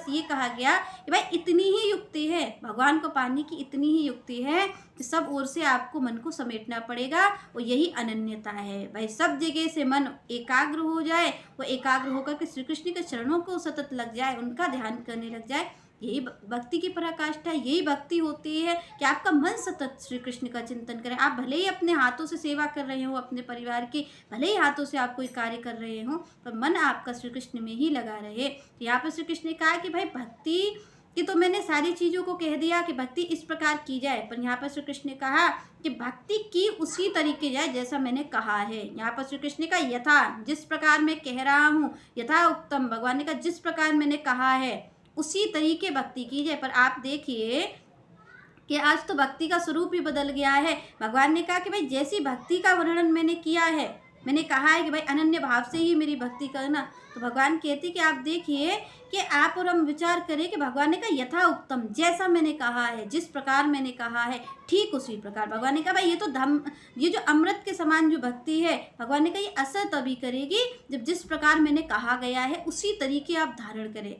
ये कहा गया कि भाई इतनी ही युक्ति है, भगवान को पाने की इतनी ही युक्ति है कि सब ओर से आपको मन को समेटना पड़ेगा और यही अनन्यता है। भाई सब जगह से मन एकाग्र हो जाए, वो एकाग्र होकर के श्री कृष्ण के चरणों को सतत लग जाए, उनका ध्यान करने लग जाए। यही भक्ति की पराकाष्ठा, यही भक्ति होती है कि आपका मन सतत श्री कृष्ण का चिंतन करे। आप भले ही अपने हाथों से सेवा कर रहे हो, अपने परिवार की भले ही हाथों से आप कोई कार्य कर रहे हो, पर मन आपका श्री कृष्ण में ही लगा रहे। तो यहाँ पर श्री कृष्ण ने कहा कि भाई भक्ति कि तो मैंने सारी चीज़ों को कह दिया कि भक्ति इस प्रकार की जाए, पर यहाँ पर श्री कृष्ण ने कहा कि भक्ति की उसी तरीके जाए जैसा मैंने कहा है। यहाँ पर श्री कृष्ण का यथा, जिस प्रकार मैं कह रहा हूँ, यथा उत्तम, भगवान ने कहा जिस प्रकार मैंने कहा है उसी तरीके भक्ति की जाए। पर आप देखिए कि आज तो भक्ति का स्वरूप ही बदल गया है। भगवान ने कहा कि भाई जैसी भक्ति का वर्णन मैंने किया है, मैंने कहा है कि भाई अनन्य भाव से ही मेरी भक्ति करना, तो भगवान कहते कि आप देखिए कि आप और हम विचार करें कि भगवान ने कहा यथा उत्तम, जैसा मैंने कहा है, जिस प्रकार मैंने कहा है ठीक उसी प्रकार। भगवान ने कहा भाई ये जो अमृत के समान जो भक्ति है, भगवान ने कहा ये असर तभी करेगी जब जिस प्रकार मैंने कहा गया है उसी तरीके आप धारण करें।